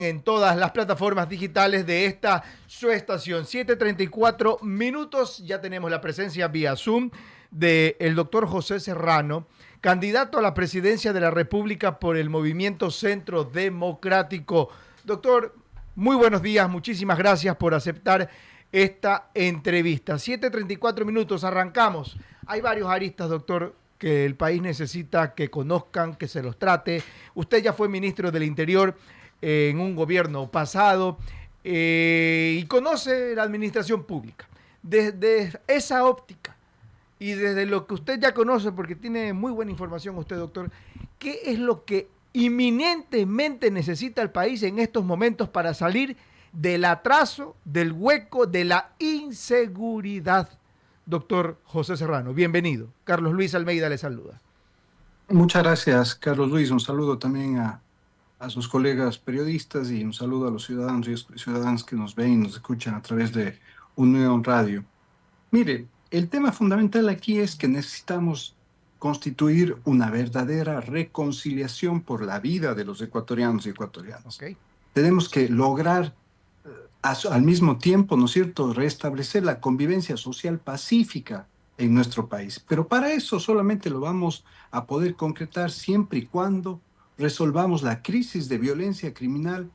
En todas las plataformas digitales de esta su estación. 7:34 minutos. Ya tenemos la presencia vía Zoom del doctor José Serrano, candidato a la presidencia de la República por el Movimiento Centro Democrático. Doctor, muy buenos días. Muchísimas gracias por aceptar esta entrevista. 7:34 minutos. Arrancamos. Hay varios aristas, doctor, que el país necesita que conozcan, que se los trate. Usted ya fue ministro del Interior en un gobierno pasado y conoce la administración pública. Desde esa óptica y desde lo que usted ya conoce, porque tiene muy buena información usted, doctor, ¿qué es lo que inminentemente necesita el país en estos momentos para salir del atraso, del hueco, de la inseguridad? Doctor José Serrano, bienvenido. Carlos Luis Almeida le saluda. Muchas gracias, Carlos Luis. Un saludo también a sus colegas periodistas y un saludo a los ciudadanos y ciudadanas que nos ven y nos escuchan a través de Unión Radio. Mire, el tema fundamental aquí es que necesitamos constituir una verdadera reconciliación por la vida de los ecuatorianos y ecuatorianas. Ok. Tenemos que lograr al mismo tiempo, ¿no es cierto?, restablecer la convivencia social pacífica en nuestro país. Pero para eso solamente lo vamos a poder concretar siempre y cuando resolvamos la crisis de violencia criminal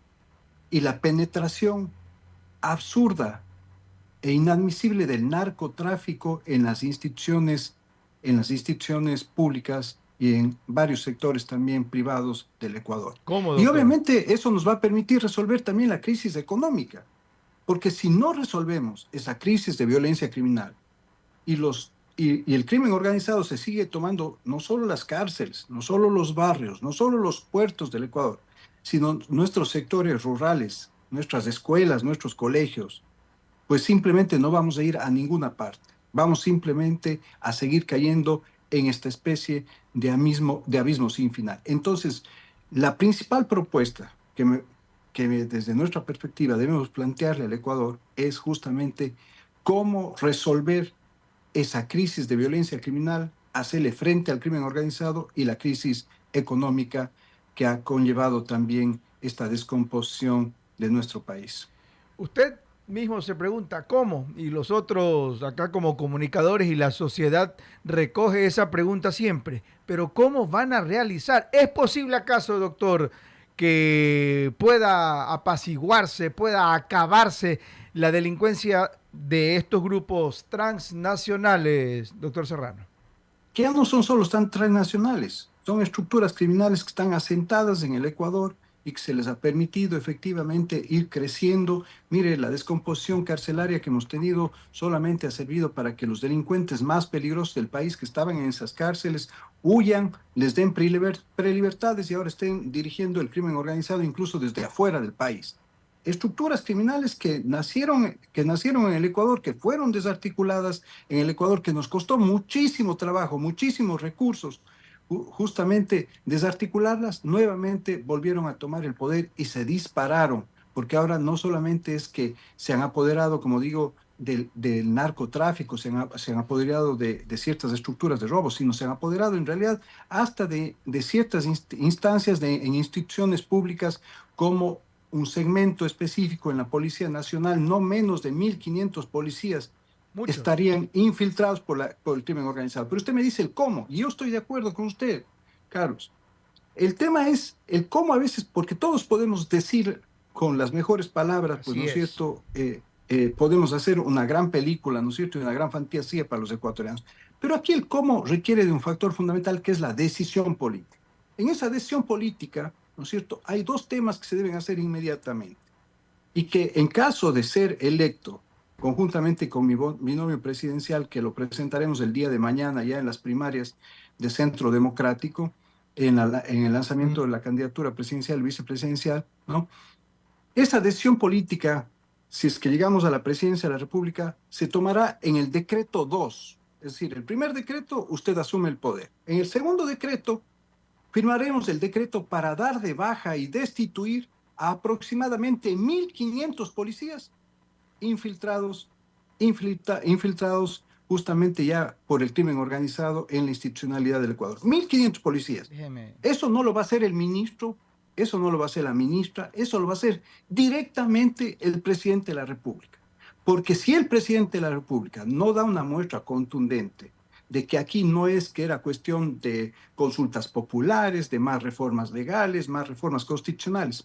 y la penetración absurda e inadmisible del narcotráfico en las instituciones públicas y en varios sectores también privados del Ecuador. ¿Cómo, Y doctor? obviamente eso nos va a permitir resolver también la crisis económica, porque si no resolvemos esa crisis de violencia criminal y el crimen organizado se sigue tomando no solo las cárceles, no solo los barrios, no solo los puertos del Ecuador, sino nuestros sectores rurales, nuestras escuelas, nuestros colegios, pues simplemente no vamos a ir a ninguna parte. Vamos simplemente a seguir cayendo en esta especie de abismo sin final. Entonces, la principal propuesta desde nuestra perspectiva debemos plantearle al Ecuador es justamente cómo resolver esa crisis de violencia criminal, hacerle frente al crimen organizado y la crisis económica que ha conllevado también esta descomposición de nuestro país. Usted mismo se pregunta cómo, y los otros acá como comunicadores y la sociedad recoge esa pregunta siempre, pero ¿cómo van a realizar? ¿Es posible acaso, doctor, que pueda apaciguarse, pueda acabarse la delincuencia de estos grupos transnacionales, doctor Serrano? Que ya no son solo tan transnacionales, son estructuras criminales que están asentadas en el Ecuador y que se les ha permitido efectivamente ir creciendo. Mire, la descomposición carcelaria que hemos tenido solamente ha servido para que los delincuentes más peligrosos del país que estaban en esas cárceles huyan, les den prelibertades y ahora estén dirigiendo el crimen organizado incluso desde afuera del país. Estructuras criminales que nacieron en el Ecuador, que fueron desarticuladas en el Ecuador, que nos costó muchísimo trabajo, muchísimos recursos, justamente desarticularlas, nuevamente volvieron a tomar el poder y se dispararon, porque ahora no solamente es que se han apoderado, como digo, del narcotráfico, se han apoderado de ciertas estructuras de robo, sino se han apoderado en realidad hasta de ciertas instancias en instituciones públicas como un segmento específico en la Policía Nacional, no menos de 1.500 policías Muchos. estarían infiltrados por el crimen organizado. Pero usted me dice el cómo, y yo estoy de acuerdo con usted, Carlos. El tema es el cómo a veces, porque todos podemos decir con las mejores palabras, pues, ¿no Así es es. cierto? Podemos hacer una gran película, ¿no es cierto? Y una gran fantasía para los ecuatorianos. Pero aquí el cómo requiere de un factor fundamental que es la decisión política. En esa decisión política, ¿no es cierto? Hay dos temas que se deben hacer inmediatamente y que en caso de ser electo, conjuntamente con mi binomio presidencial, que lo presentaremos el día de mañana ya en las primarias de Centro Democrático, en el lanzamiento de la candidatura presidencial, vicepresidencial, ¿no? Esa decisión política, si es que llegamos a la presidencia de la República, se tomará en el decreto 2. Es decir, el primer decreto, usted asume el poder. En el segundo decreto, firmaremos el decreto para dar de baja y destituir a aproximadamente 1.500 policías infiltrados, infiltrados justamente ya por el crimen organizado en la institucionalidad del Ecuador. 1.500 policías. Déjeme. Eso no lo va a hacer el ministro, eso no lo va a hacer la ministra, eso lo va a hacer directamente el presidente de la República. Porque si el presidente de la República no da una muestra contundente de que aquí no es que era cuestión de consultas populares, de más reformas legales, más reformas constitucionales.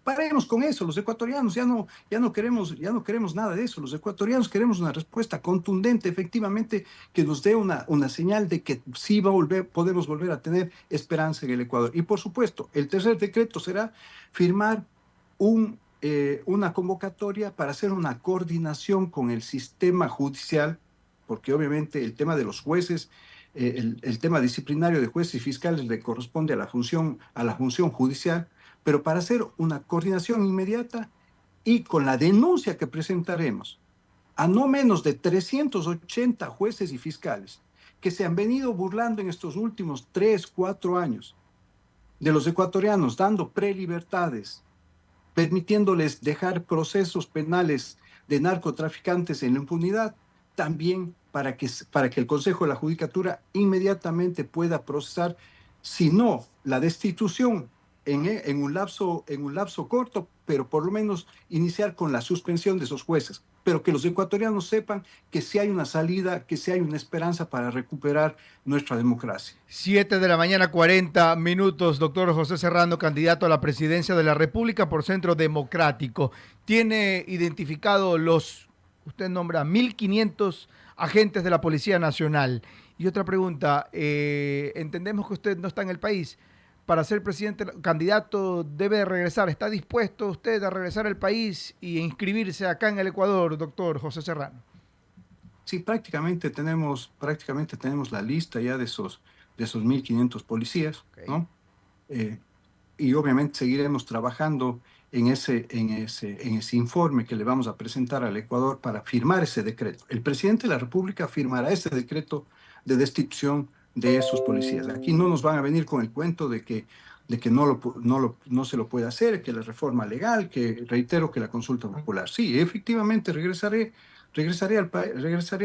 Paremos con eso. Los ecuatorianos ya no queremos nada de eso. Los ecuatorianos queremos una respuesta contundente, efectivamente, que nos dé una señal de que sí podemos volver a tener esperanza en el Ecuador. Y por supuesto, el tercer decreto será firmar una convocatoria para hacer una coordinación con el sistema judicial, porque obviamente el tema de los jueces, el tema disciplinario de jueces y fiscales le corresponde a la función judicial, pero para hacer una coordinación inmediata y con la denuncia que presentaremos a no menos de 380 jueces y fiscales que se han venido burlando en estos últimos 3, 4 años de los ecuatorianos, dando prelibertades, permitiéndoles dejar procesos penales de narcotraficantes en la impunidad, también para que el Consejo de la Judicatura inmediatamente pueda procesar, si no la destitución en un lapso corto, pero por lo menos iniciar con la suspensión de esos jueces. Pero que los ecuatorianos sepan que sí hay una salida, que sí hay una esperanza para recuperar nuestra democracia. 7 de la mañana, 40 minutos. Doctor José Serrano, candidato a la presidencia de la República por Centro Democrático. Tiene identificado usted nombra 1.500 agentes de la Policía Nacional. Y otra pregunta, entendemos que usted no está en el país. Para ser presidente, candidato, debe regresar. ¿Está dispuesto usted a regresar al país y inscribirse acá en el Ecuador, doctor José Serrano? Sí, prácticamente tenemos la lista ya de esos 1.500 policías, Okay. ¿no? Eh, y obviamente seguiremos trabajando en ese informe que le vamos a presentar al Ecuador para firmar ese decreto. El presidente de la República firmará ese decreto de destitución de esos policías. Aquí no nos van a venir con el cuento de que no se lo puede hacer, que la reforma legal, que reitero que la consulta popular. Sí, efectivamente regresaré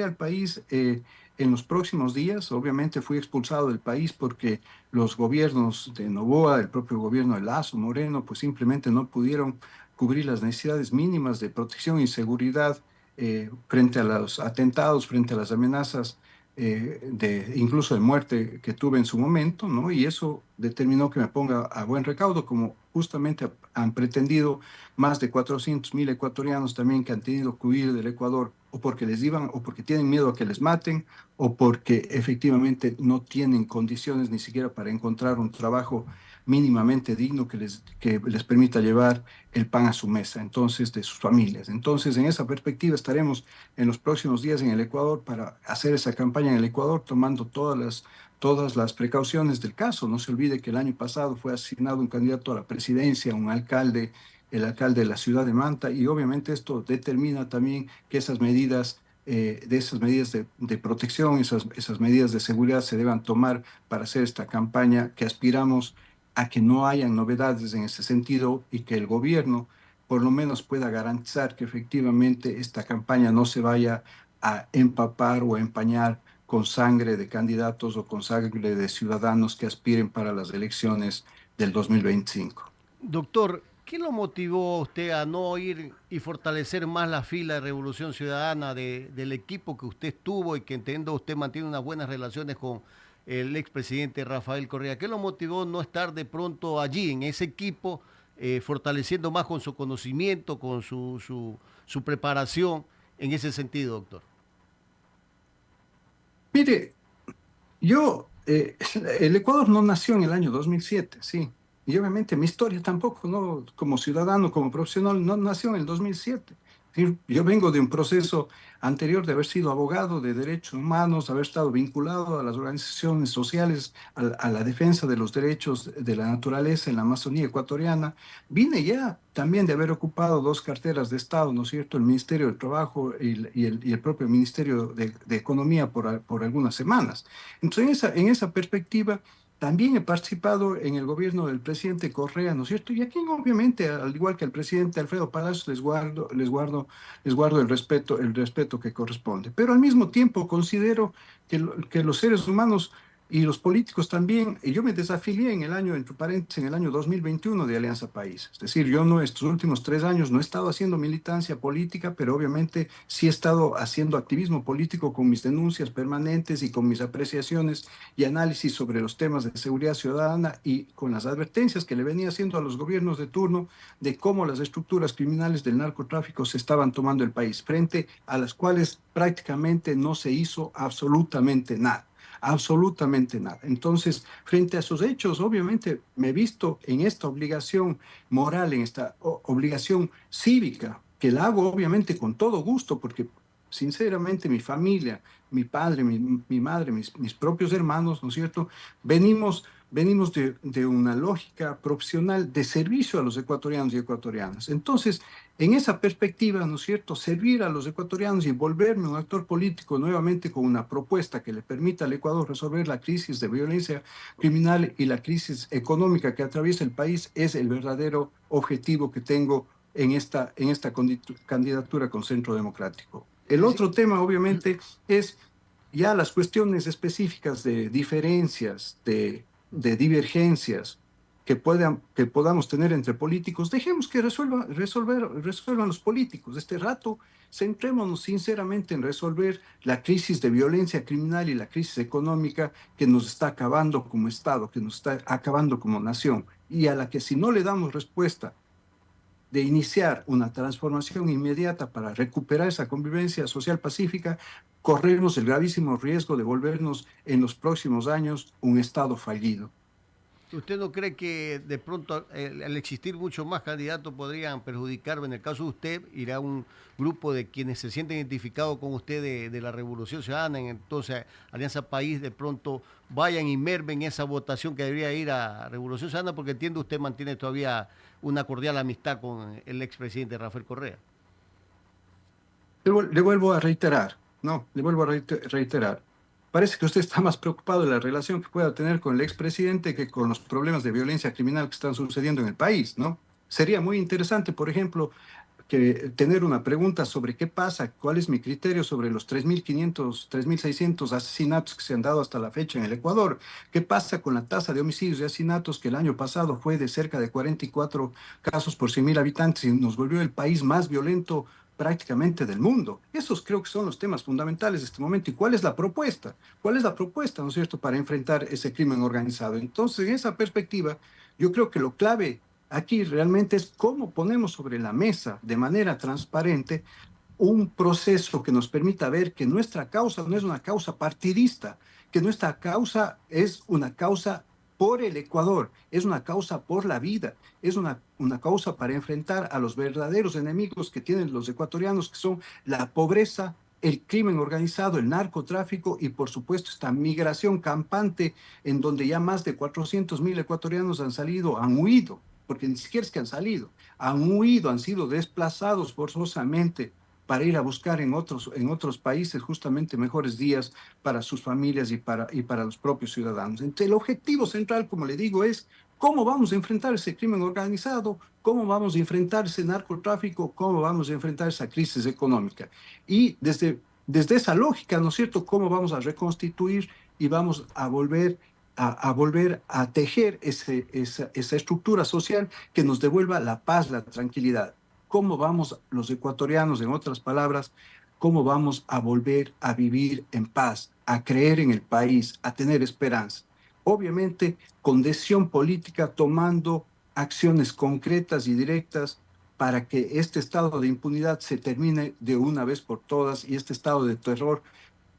al país en los próximos días. Obviamente fui expulsado del país porque los gobiernos de Noboa, el propio gobierno de Lazo, Moreno, pues simplemente no pudieron cubrir las necesidades mínimas de protección y seguridad frente a los atentados, frente a las amenazas incluso de muerte que tuve en su momento, ¿no? Y eso determinó que me ponga a buen recaudo, como justamente han pretendido más de 400.000 ecuatorianos también que han tenido que huir del Ecuador, o porque les iban, o porque tienen miedo a que les maten, o porque efectivamente no tienen condiciones ni siquiera para encontrar un trabajo mínimamente digno que les permita llevar el pan a su mesa, entonces, de sus familias. Entonces, en esa perspectiva estaremos en los próximos días en el Ecuador para hacer esa campaña en el Ecuador, tomando todas las precauciones del caso. No se olvide que el año pasado fue asignado un candidato a la presidencia, un alcalde, el alcalde de la ciudad de Manta, y obviamente esto determina también que esas medidas de protección, esas medidas de seguridad se deban tomar para hacer esta campaña que aspiramos a que no hayan novedades en ese sentido y que el gobierno por lo menos pueda garantizar que efectivamente esta campaña no se vaya a empapar o a empañar con sangre de candidatos o con sangre de ciudadanos que aspiren para las elecciones del 2025. Doctor, ¿qué lo motivó a usted a no ir y fortalecer más la fila de Revolución Ciudadana del equipo que usted estuvo y que entiendo usted mantiene unas buenas relaciones con el expresidente Rafael Correa? ¿Qué lo motivó no estar de pronto allí, en ese equipo, fortaleciendo más con su conocimiento, con su preparación en ese sentido, doctor? Mire, el Ecuador no nació en el año 2007, sí. Y obviamente mi historia tampoco, ¿no? Como ciudadano, como profesional, no nació en el 2007. Sí, yo vengo de un proceso anterior de haber sido abogado de derechos humanos, haber estado vinculado a las organizaciones sociales, a la defensa de los derechos de la naturaleza en la Amazonía ecuatoriana. Vine ya también de haber ocupado dos carteras de Estado, ¿no es cierto? El Ministerio del Trabajo y el propio Ministerio de Economía por algunas semanas. Entonces, en esa perspectiva, también he participado en el gobierno del presidente Correa, ¿no es cierto? Y aquí, obviamente, al igual que el presidente Alfredo Palacios, les guardo el respeto que corresponde. Pero al mismo tiempo considero que los seres humanos y los políticos también. Y yo me desafilié en el año, entre paréntesis, en el año 2021 de Alianza País. Es decir, yo no, estos últimos 3 años no he estado haciendo militancia política, pero obviamente sí he estado haciendo activismo político con mis denuncias permanentes y con mis apreciaciones y análisis sobre los temas de seguridad ciudadana y con las advertencias que le venía haciendo a los gobiernos de turno de cómo las estructuras criminales del narcotráfico se estaban tomando el país, frente a las cuales prácticamente no se hizo absolutamente nada. Absolutamente nada. Entonces, frente a esos hechos, obviamente me he visto en esta obligación moral, en esta obligación cívica, que la hago obviamente con todo gusto, porque sinceramente mi familia, mi padre, mi madre, mis propios hermanos, ¿no es cierto? Venimos de una lógica profesional de servicio a los ecuatorianos y ecuatorianas. Entonces, en esa perspectiva, ¿no es cierto?, servir a los ecuatorianos y volverme un actor político nuevamente con una propuesta que le permita al Ecuador resolver la crisis de violencia criminal y la crisis económica que atraviesa el país es el verdadero objetivo que tengo en esta candidatura con Centro Democrático. El Sí, sí. otro tema, obviamente, es ya las cuestiones específicas de diferencias, de divergencias que podamos tener entre políticos. Dejemos que resuelvan los políticos. Este rato, centrémonos sinceramente en resolver la crisis de violencia criminal y la crisis económica que nos está acabando como Estado, que nos está acabando como nación, y a la que si no le damos respuesta de iniciar una transformación inmediata para recuperar esa convivencia social pacífica, corremos el gravísimo riesgo de volvernos en los próximos años un Estado fallido. ¿Usted no cree que de pronto al existir muchos más candidatos podrían perjudicar? En el caso de usted, irá un grupo de quienes se sienten identificados con usted de la Revolución Ciudadana, entonces Alianza País de pronto vayan y mermen esa votación que debería ir a Revolución Ciudadana, porque entiendo usted mantiene todavía una cordial amistad con el expresidente Rafael Correa. Le vuelvo a reiterar, no, le vuelvo a reiterar. Parece que usted está más preocupado de la relación que pueda tener con el expresidente que con los problemas de violencia criminal que están sucediendo en el país, ¿no? Sería muy interesante, por ejemplo, que tener una pregunta sobre qué pasa, cuál es mi criterio sobre los 3.500, 3.600 asesinatos que se han dado hasta la fecha en el Ecuador. ¿Qué pasa con la tasa de homicidios y asesinatos que el año pasado fue de cerca de 44 casos por 100.000 habitantes y nos volvió el país más violento prácticamente del mundo? Esos creo que son los temas fundamentales de este momento. ¿Y cuál es la propuesta? ¿Cuál es la propuesta, no es cierto?, para enfrentar ese crimen organizado. Entonces, en esa perspectiva, yo creo que lo clave aquí realmente es cómo ponemos sobre la mesa de manera transparente un proceso que nos permita ver que nuestra causa no es una causa partidista, que nuestra causa es una causa por el Ecuador, es una causa por la vida, es una causa para enfrentar a los verdaderos enemigos que tienen los ecuatorianos, que son la pobreza, el crimen organizado, el narcotráfico y por supuesto esta migración campante en donde ya más de 400.000 ecuatorianos han salido, han huido, porque ni siquiera es que han huido, han sido desplazados forzosamente para ir a buscar en otros países justamente mejores días para sus familias y para los propios ciudadanos. Entonces, el objetivo central, como le digo, es cómo vamos a enfrentar ese crimen organizado, cómo vamos a enfrentar ese narcotráfico, cómo vamos a enfrentar esa crisis económica. Y desde esa lógica, ¿no es cierto?, cómo vamos a reconstituir y vamos a volver a tejer esa estructura social que nos devuelva la paz, la tranquilidad. ¿Cómo vamos los ecuatorianos, en otras palabras, cómo vamos a volver a vivir en paz, a creer en el país, a tener esperanza? Obviamente, con decisión política, tomando acciones concretas y directas para que este estado de impunidad se termine de una vez por todas y este estado de terror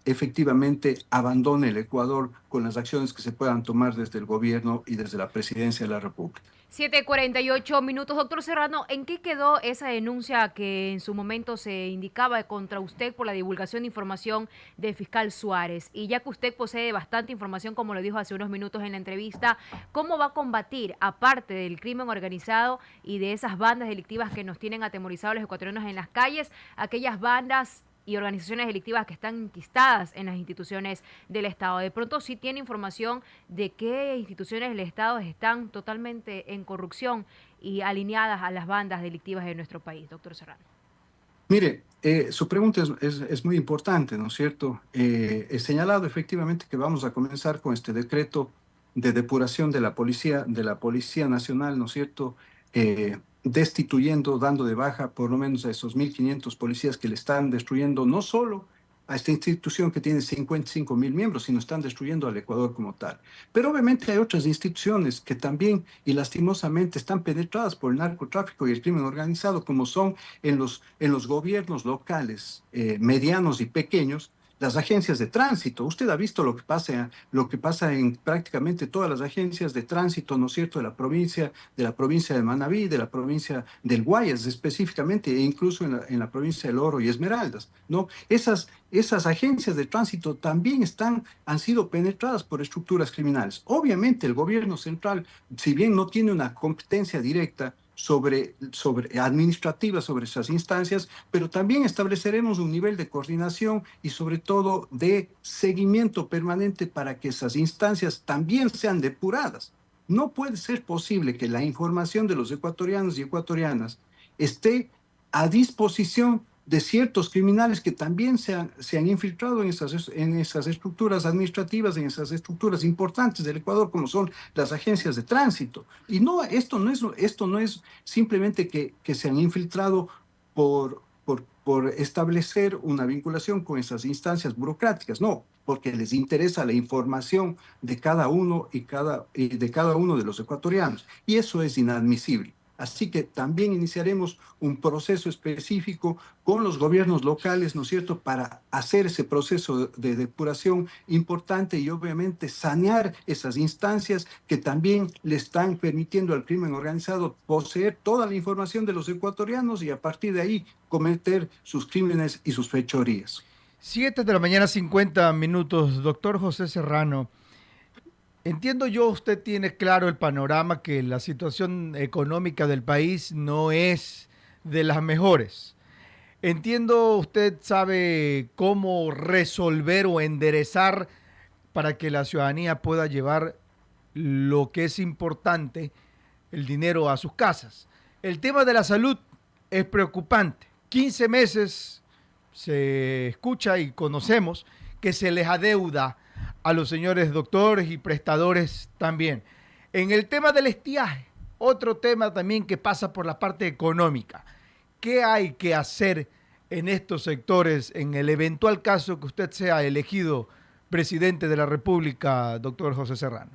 efectivamente abandone el Ecuador con las acciones que se puedan tomar desde el gobierno y desde la presidencia de la República. 7:48 minutos. Doctor Serrano, ¿en qué quedó esa denuncia que en su momento se indicaba contra usted por la divulgación de información del fiscal Suárez? Y ya que usted posee bastante información, como lo dijo hace unos minutos en la entrevista, ¿cómo va a combatir, aparte del crimen organizado y de esas bandas delictivas que nos tienen atemorizados los ecuatorianos en las calles, aquellas bandas y organizaciones delictivas que están enquistadas en las instituciones del Estado? De pronto sí tiene información de qué instituciones del Estado están totalmente en corrupción y alineadas a las bandas delictivas de nuestro país, doctor Serrano. Mire, su pregunta es muy importante, ¿no es cierto? He señalado efectivamente que vamos a comenzar con este decreto de depuración de la Policía Nacional, ¿no es cierto? Destituyendo, dando de baja por lo menos a esos 1.500 policías que le están destruyendo no solo a esta institución que tiene 55.000 miembros, sino están destruyendo al Ecuador como tal. Pero obviamente hay otras instituciones que también y lastimosamente están penetradas por el narcotráfico y el crimen organizado, como son en los gobiernos locales, medianos y pequeños, las agencias de tránsito. Usted ha visto lo que pasa en prácticamente todas las agencias de tránsito, ¿no es cierto?, de la provincia de Manabí, de la provincia del Guayas específicamente, e incluso en la provincia del Oro y Esmeraldas, ¿no? Esas agencias de tránsito también han sido penetradas por estructuras criminales. Obviamente el gobierno central, si bien no tiene una competencia directa, sobre administrativa sobre esas instancias, pero también estableceremos un nivel de coordinación y sobre todo de seguimiento permanente para que esas instancias también sean depuradas. No puede ser posible que la información de los ecuatorianos y ecuatorianas esté a disposición de ciertos criminales que también se han infiltrado en esas estructuras administrativas, en esas estructuras importantes del Ecuador, como son las agencias de tránsito. Y no, esto no es simplemente que se han infiltrado por establecer una vinculación con esas instancias burocráticas, no, porque les interesa la información de cada uno de cada uno de los ecuatorianos. Y eso es inadmisible. Así que también iniciaremos un proceso específico con los gobiernos locales, ¿no es cierto?, para hacer ese proceso de depuración importante y obviamente sanear esas instancias que también le están permitiendo al crimen organizado poseer toda la información de los ecuatorianos y a partir de ahí cometer sus crímenes y sus fechorías. 7 de la mañana, 50 minutos. Doctor José Serrano, entiendo yo, usted tiene claro el panorama que la situación económica del país no es de las mejores. Entiendo, usted sabe cómo resolver o enderezar para que la ciudadanía pueda llevar lo que es importante, el dinero a sus casas. El tema de la salud es preocupante. 15 meses se escucha y conocemos que se les adeuda a los señores doctores y prestadores también. En el tema del estiaje, otro tema también que pasa por la parte económica. ¿Qué hay que hacer en estos sectores en el eventual caso que usted sea elegido presidente de la República, doctor José Serrano?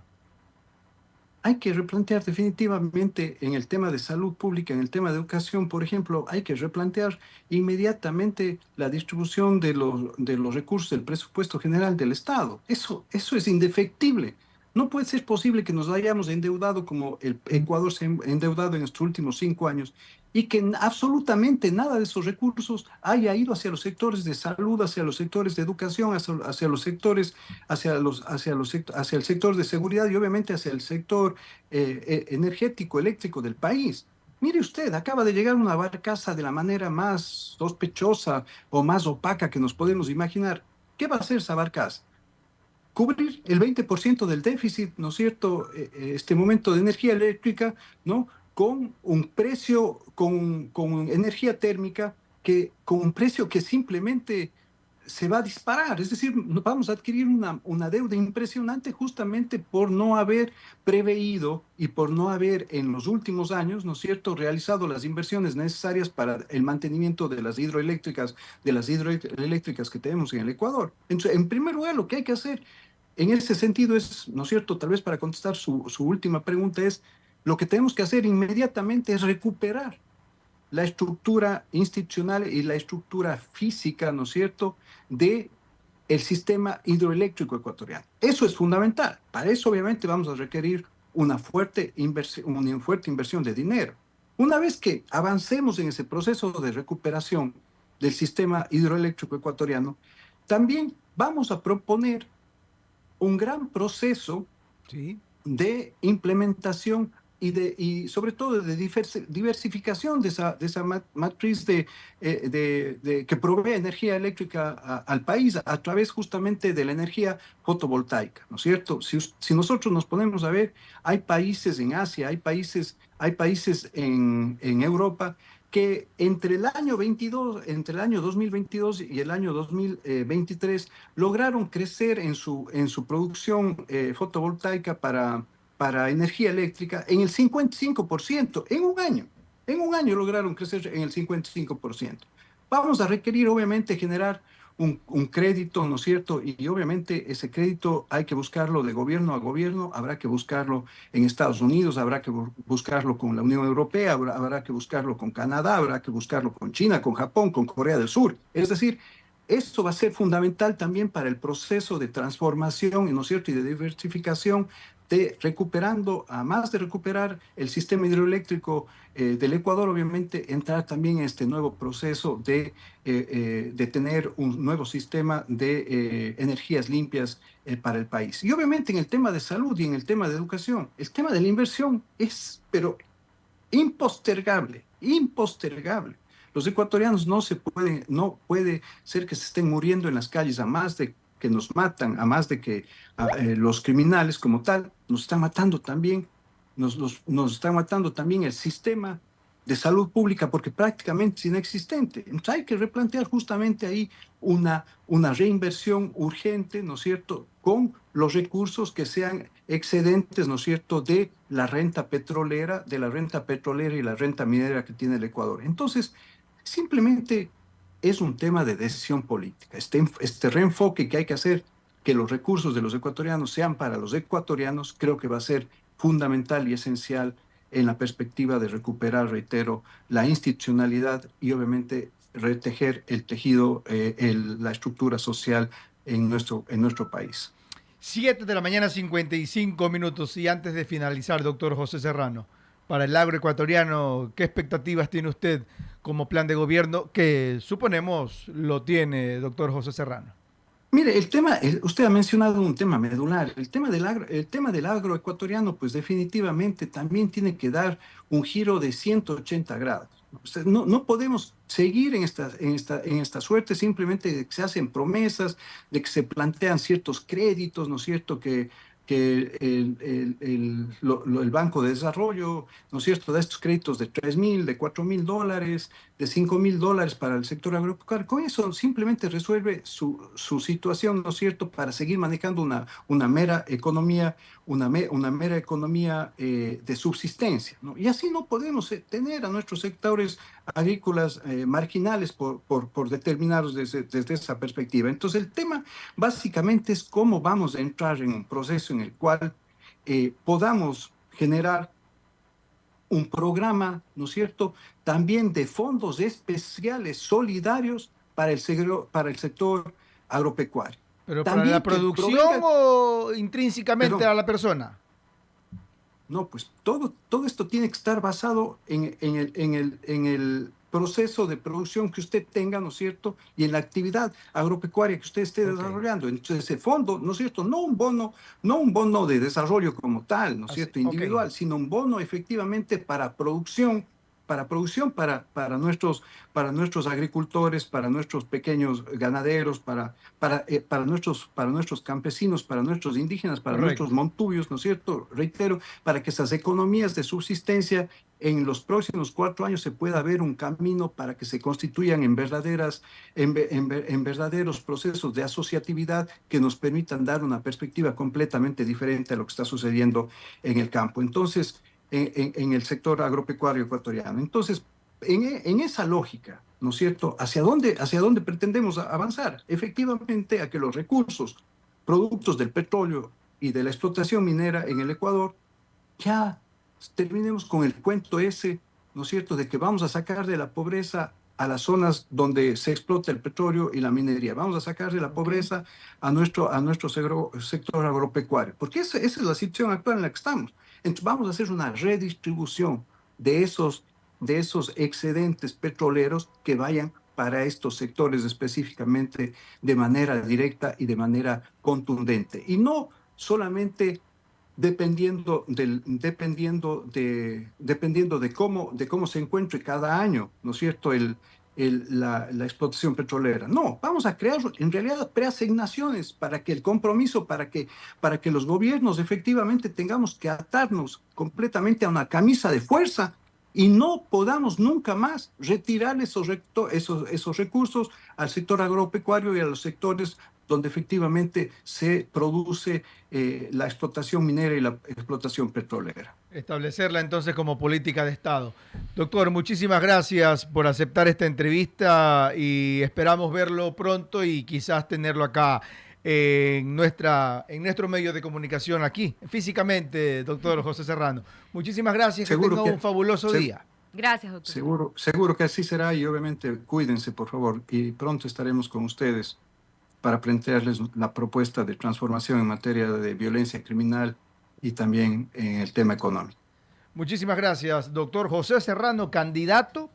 Hay que replantear definitivamente en el tema de salud pública, en el tema de educación, por ejemplo, hay que replantear inmediatamente la distribución de los recursos del presupuesto general del Estado. Eso es indefectible. No puede ser posible que nos hayamos endeudado como el Ecuador se ha endeudado en estos últimos 5 años y que absolutamente nada de esos recursos haya ido hacia los sectores de salud, hacia los sectores de educación, hacia los sectores hacia el sector de seguridad y obviamente hacia el sector energético, eléctrico del país. Mire usted, acaba de llegar una barcaza de la manera más sospechosa o más opaca que nos podemos imaginar. ¿Qué va a hacer esa barcaza? Cubrir el 20% del déficit, ¿no es cierto?, este momento de energía eléctrica, ¿no?, con un precio, con energía térmica, con un precio que simplemente se va a disparar. Es decir, vamos a adquirir una deuda impresionante justamente por no haber preveído y por no haber en los últimos años, ¿no es cierto?, realizado las inversiones necesarias para el mantenimiento de las hidroeléctricas que tenemos en el Ecuador. Entonces, en primer lugar, lo que hay que hacer en ese sentido es, ¿no es cierto?, tal vez para contestar su última pregunta es, lo que tenemos que hacer inmediatamente es recuperar la estructura institucional y la estructura física, ¿no es cierto?, de el sistema hidroeléctrico ecuatoriano. Eso es fundamental. Para eso, obviamente, vamos a requerir una fuerte inversión de dinero. Una vez que avancemos en ese proceso de recuperación del sistema hidroeléctrico ecuatoriano, también vamos a proponer un gran proceso Sí. de implementación y sobre todo de diversificación de esa matriz que provee energía eléctrica al país a través justamente de la energía fotovoltaica, ¿no es cierto? Si nosotros nos ponemos a ver, hay países en Asia, hay países en Europa que entre el año 2022 y el año 2023 lograron crecer en su producción fotovoltaica para energía eléctrica en el 55% en un año. En un año lograron crecer en el 55%. Vamos a requerir, obviamente, generar un crédito, ¿no es cierto? Y obviamente ese crédito hay que buscarlo de gobierno a gobierno, habrá que buscarlo en Estados Unidos, habrá que buscarlo con la Unión Europea, habrá que buscarlo con Canadá, habrá que buscarlo con China, con Japón, con Corea del Sur. Es decir, esto va a ser fundamental también para el proceso de transformación, ¿no es cierto?, y de diversificación, de recuperando, además de recuperar el sistema hidroeléctrico del Ecuador, obviamente entrar también en este nuevo proceso de tener un nuevo sistema de energías limpias para el país. Y obviamente en el tema de salud y en el tema de educación, el tema de la inversión es, pero impostergable, impostergable. Los ecuatorianos no puede ser que se estén muriendo en las calles a más de que nos matan, a más de que los criminales como tal nos están matando también, nos están matando también el sistema de salud pública porque prácticamente es inexistente. Entonces hay que replantear justamente ahí una reinversión urgente, ¿no es cierto?, con los recursos que sean excedentes, ¿no es cierto?, de la renta petrolera y la renta minera que tiene el Ecuador. Entonces, simplemente es un tema de decisión política. Este reenfoque que hay que hacer, que los recursos de los ecuatorianos sean para los ecuatorianos, creo que va a ser fundamental y esencial en la perspectiva de recuperar, reitero, la institucionalidad y obviamente retejer el tejido, la estructura social en nuestro país. 7 de la mañana, 55 minutos. Y antes de finalizar, doctor José Serrano, para el agroecuatoriano, ¿qué expectativas tiene usted como plan de gobierno que suponemos lo tiene, doctor José Serrano? Mire, usted ha mencionado un tema medular. El tema del agroecuatoriano, pues definitivamente también tiene que dar un giro de 180 grados. No podemos seguir en esta suerte simplemente de que se hacen promesas, de que se plantean ciertos créditos, ¿no es cierto?, que el Banco de Desarrollo, ¿no es cierto?, da estos créditos de $3,000, de $4,000, de $5,000 para el sector agropecuario. Con eso simplemente resuelve su situación, ¿no es cierto?, para seguir manejando una mera economía, una mera economía de subsistencia, ¿no? Y así no podemos tener a nuestros sectores agrícolas marginales por determinados desde esa perspectiva. Entonces el tema básicamente es cómo vamos a entrar en un proceso en el cual podamos generar un programa, ¿no es cierto?, también de fondos especiales solidarios para el sector agropecuario. ¿Pero para También la producción o intrínsecamente perdón, a la persona? No, pues todo esto tiene que estar basado en el proceso de producción que usted tenga, ¿no es cierto? Y en la actividad agropecuaria que usted esté desarrollando. Entonces, ese fondo, ¿no es cierto? No un bono de desarrollo como tal, ¿no es cierto? Individual, sino un bono efectivamente para nuestros agricultores, para nuestros pequeños ganaderos, para nuestros campesinos, para nuestros indígenas, para Correcto. nuestros montubios, ¿no es cierto? Reitero, para que esas economías de subsistencia en los próximos 4 años se pueda ver un camino para que se constituyan en verdaderos procesos de asociatividad que nos permitan dar una perspectiva completamente diferente a lo que está sucediendo en el campo. Entonces, en el sector agropecuario ecuatoriano. Entonces, en esa lógica, ¿no es cierto?, ¿hacia dónde pretendemos avanzar? Efectivamente, a que los recursos, productos del petróleo y de la explotación minera en el Ecuador, ya terminemos con el cuento ese, ¿no es cierto?, de que vamos a sacar de la pobreza a las zonas donde se explota el petróleo y la minería. Vamos a sacar de la pobreza a nuestro sector agropecuario, porque esa es la situación actual en la que estamos. Entonces vamos a hacer una redistribución de esos excedentes petroleros que vayan para estos sectores específicamente de manera directa y de manera contundente. Y no solamente dependiendo de cómo se encuentre cada año, ¿no es cierto?, la explotación petrolera. No, vamos a crear en realidad preasignaciones para que el compromiso, para que los gobiernos efectivamente tengamos que atarnos completamente a una camisa de fuerza y no podamos nunca más retirar esos recursos al sector agropecuario y a los sectores donde efectivamente se produce la explotación minera y la explotación petrolera. Establecerla entonces como política de Estado. Doctor, muchísimas gracias por aceptar esta entrevista y esperamos verlo pronto y quizás tenerlo acá en nuestro medio de comunicación aquí, físicamente, doctor José Serrano. Muchísimas gracias, que tenga un fabuloso día. Gracias, doctor. Seguro que así será y obviamente cuídense, por favor, y pronto estaremos con ustedes para plantearles la propuesta de transformación en materia de violencia criminal y también en el tema económico. Muchísimas gracias, doctor José Serrano, candidato